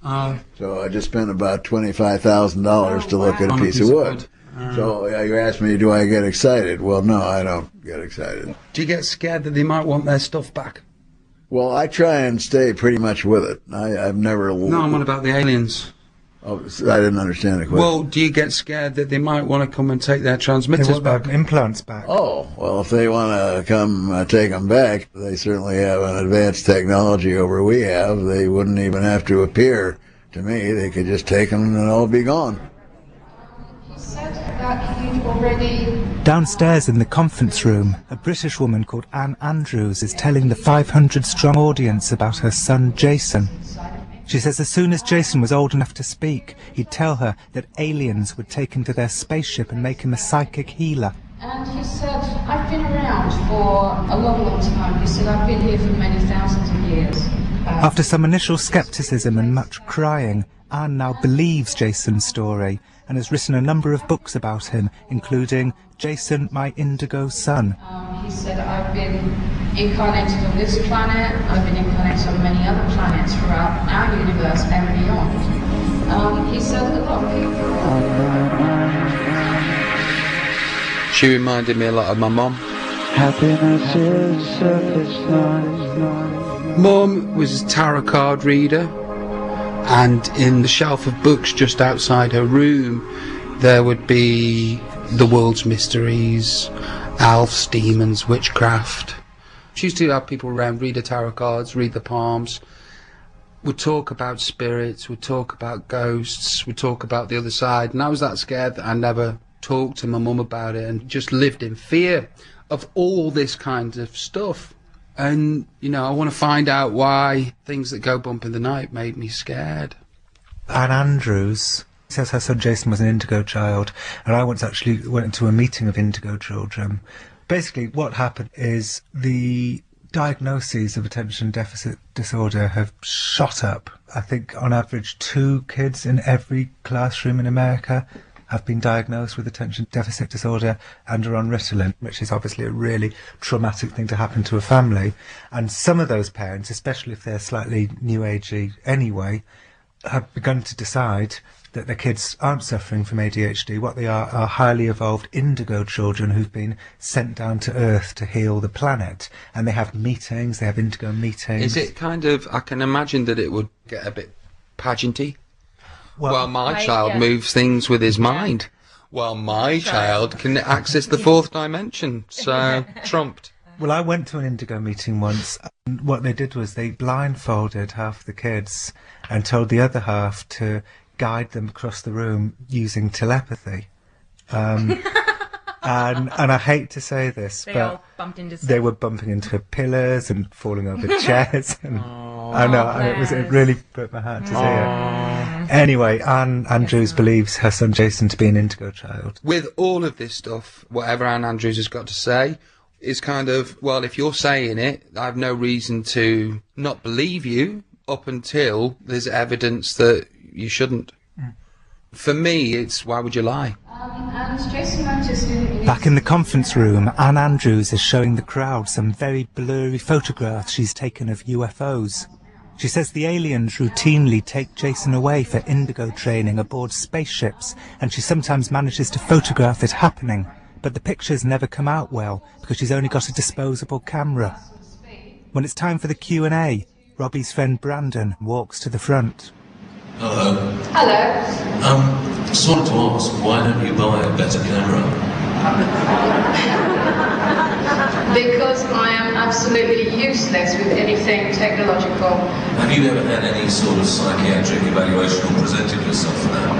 So I just spent about $25,000 to look at a piece of wood. So you asked me, do I get excited? Well, no, I don't get excited. Do you get scared that they might want their stuff back? Well, I try and stay pretty much with it. I've never... No, I'm on about the aliens. Oh, I didn't understand the question. Well, do you get scared that they might want to come and take their transmitters back? Their implants back. Oh, well, if they want to come take them back, they certainly have an advanced technology over we have. They wouldn't even have to appear to me. They could just take them and all be gone. He said that he'd already... Downstairs in the conference room, a British woman called Anne Andrews is telling the 500-strong audience about her son Jason. She says as soon as Jason was old enough to speak, he'd tell her that aliens would take him to their spaceship and make him a psychic healer. And he said, I've been around for a long, long time. He said, I've been here for many thousands of years. After some initial scepticism and much crying, Anne now believes Jason's story and has written a number of books about him, including Jason, My Indigo Son. He said, I've been incarnated on this planet, I've been incarnated on many other planets throughout our universe and beyond. He said a lot of people... She reminded me a lot of my mum. Happiness is surface line. Mum was a tarot card reader, and in the shelf of books just outside her room there would be The World's Mysteries, Elves, Demons, Witchcraft. She used to have people around read the tarot cards, read the palms, would talk about spirits, would talk about ghosts, would talk about the other side, and I was that scared that I never talked to my mum about it and just lived in fear of all this kind of stuff. And, you know, I want to find out why things that go bump in the night made me scared. Anne Andrews says her son Jason was an indigo child, and I once actually went to a meeting of indigo children. Basically, what happened is the diagnoses of attention deficit disorder have shot up. I think, on average, 2 kids in every classroom in America have been diagnosed with attention deficit disorder and are on Ritalin, which is obviously a really traumatic thing to happen to a family. And some of those parents, especially if they're slightly new agey anyway, have begun to decide that their kids aren't suffering from ADHD. What they are highly evolved indigo children who've been sent down to Earth to heal the planet. And they have meetings, they have indigo meetings. Is it kind of, I can imagine that it would get a bit pageanty. Well, my child moves things with his mind. Well, my child can access the 4th dimension, so trumped. Well, I went to an indigo meeting once, and what they did was they blindfolded half the kids and told the other half to guide them across the room using telepathy. And I hate to say this, but they were bumping into pillars and falling over chairs. And I know, it really broke my heart to see it. Anyway, Anne Andrews believes her son Jason to be an indigo child. With all of this stuff, whatever Anne Andrews has got to say is kind of, well, if you're saying it, I have no reason to not believe you up until there's evidence that you shouldn't. For me, it's why would you lie? And Jason noticed Back in the conference room, Anne Andrews is showing the crowd some very blurry photographs she's taken of UFOs. She says the aliens routinely take Jason away for indigo training aboard spaceships, and she sometimes manages to photograph it happening, but the pictures never come out well because she's only got a disposable camera. When it's time for the Q&A, Robbie's friend Brandon walks to the front. Hello. Hello. Just wanted to ask, why don't you buy a better camera? Because I am absolutely useless with anything technological. Have you ever had any sort of psychiatric evaluation or presented yourself for that?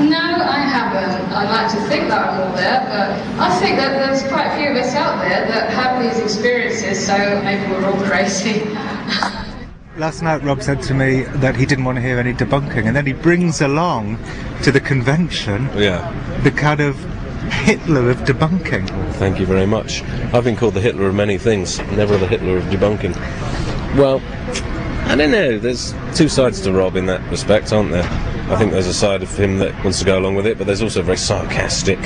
No, I haven't. I'd like to think that I'm all there, but I think that there's quite a few of us out there that have these experiences, so maybe we're all crazy. Last night Rob said to me that he didn't want to hear any debunking, and then he brings along to the convention the kind of Hitler of debunking. Thank you very much. I've been called the Hitler of many things, never the Hitler of debunking. Well, I don't know, there's 2 sides to Rob in that respect, aren't there? I think there's a side of him that wants to go along with it, but there's also a very sarcastic,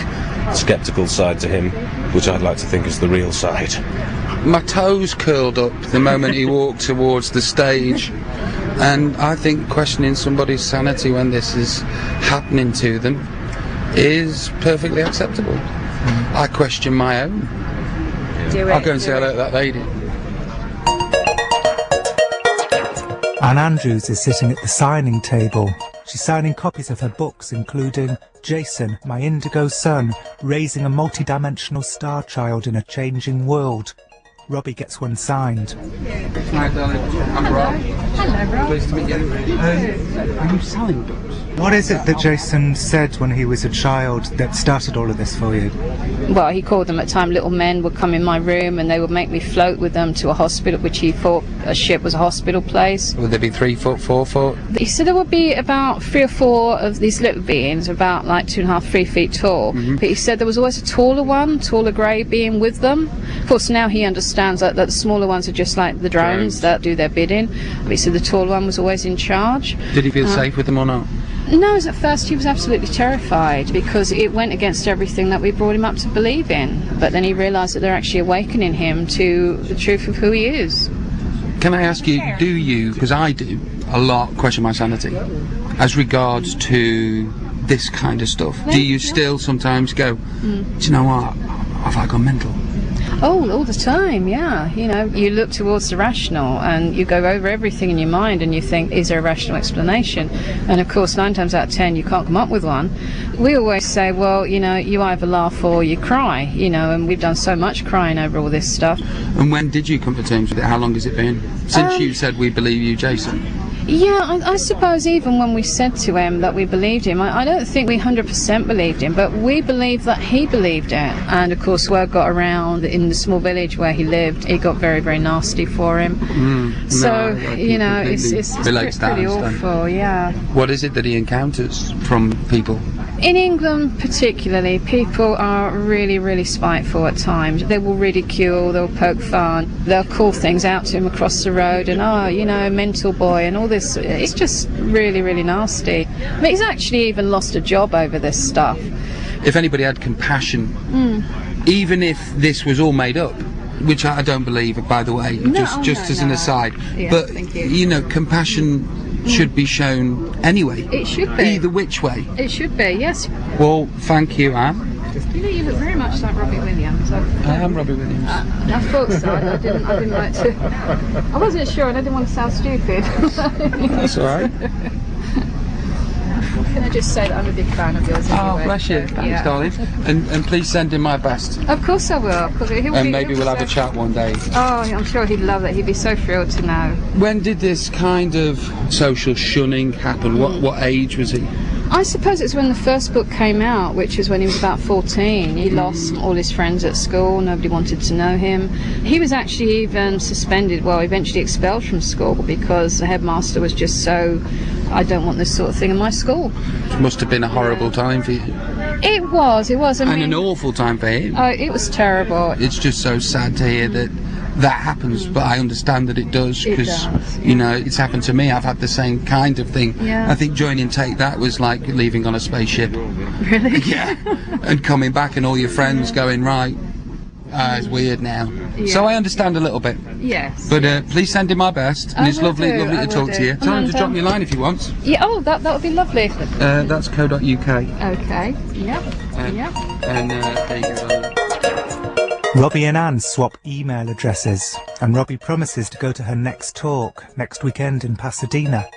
sceptical side to him, which I'd like to think is the real side. My toes curled up the moment he walked towards the stage. And I think questioning somebody's sanity when this is happening to them is perfectly acceptable. I question my own. I'll go and say hello to that lady. Anne Andrews is sitting at the signing table. She's signing copies of her books, including Jason, My Indigo Son, Raising a Multidimensional Star Child in a Changing World. Robbie gets one signed. Hi, darling. I'm Rob. Hello, Rob. Pleased to meet you. Are you selling books? What is it that Jason said when he was a child that started all of this for you? Well, he called them at time little men would come in my room and they would make me float with them to a hospital, which he thought a ship was a hospital place. Would there be 3 foot, 4 foot? He said there would be about 3 or 4 of these little beings, about like 2.5, 3 feet tall. But he said there was always a taller one, taller grey being with them. Of course, now he understands that the smaller ones are just like the drones that do their bidding. But he said the taller one was always in charge. Did he feel safe with them or not? No, at first he was absolutely terrified because it went against everything that we brought him up to believe in. But then he realised that they're actually awakening him to the truth of who he is. Can I ask you, do you, because I do, a lot question my sanity as regards to this kind of stuff? Do you still sometimes go, do you know what, have I gone mental? Oh, all the time, yeah. You know, you look towards the rational and you go over everything in your mind and you think, is there a rational explanation? And of course, 9 times out of 10, you can't come up with one. We always say, well, you know, you either laugh or you cry, you know, and we've done so much crying over all this stuff. And when did you come to terms with it? How long has it been? Since you said we believe you, Jason? Yeah, I suppose even when we said to him that we believed him, I don't think we 100% believed him, but we believed that he believed it. And of course, word got around in the small village where he lived, it got very, very nasty for him. So, you know, it's pretty awful, yeah. What is it that he encounters from people? In England particularly, people are really, really spiteful at times. They will ridicule, they'll poke fun, they'll call things out to him across the road and, oh, you know, mental boy and all this. It's just really, really nasty. I mean, he's actually even lost a job over this stuff. If anybody had compassion, even if this was all made up, which I don't believe, by the way, just as an aside, Yeah, but, thank you. you know, compassion should be shown anyway. It should be. Either which way. It should be, yes. Well, thank you, Anne. You know, you look very much like Robbie Williams. I am Robbie Williams. I thought so. I didn't like to. I wasn't sure, and I didn't want to sound stupid. That's all right. Can I just say that I'm a big fan of yours anyway? Oh, bless you. Thanks, darling. And please send him my best. Of course I will. And maybe we'll have a chat one day. Oh, I'm sure he'd love it. He'd be so thrilled to know. When did this kind of social shunning happen? What age was he? I suppose it's when the first book came out, which is when he was about 14. He lost all his friends at school. Nobody wanted to know him. He was actually even suspended, well, eventually expelled from school because the headmaster was just so, I don't want this sort of thing in my school. It must have been a horrible time for you. It was. I mean, And an awful time for him. Oh, it was terrible. It's just so sad to hear that happens, but I understand that it does because, does, you know, it's happened to me. I've had the same kind of thing. Yeah. I think joining Take That was like leaving on a spaceship. Really? Yeah. And coming back and all your friends going, right, it's weird now. Yeah. So I understand a little bit. Yes. But please send him my best, and I it's will lovely do, to I will talk to do. you. Tell him to drop me a line if he wants. Yeah. Oh, that would be lovely. That's co.uk. Okay. Yep. Yep. And there you go. Robbie and Anne swap email addresses, and Robbie promises to go to her next talk next weekend in Pasadena.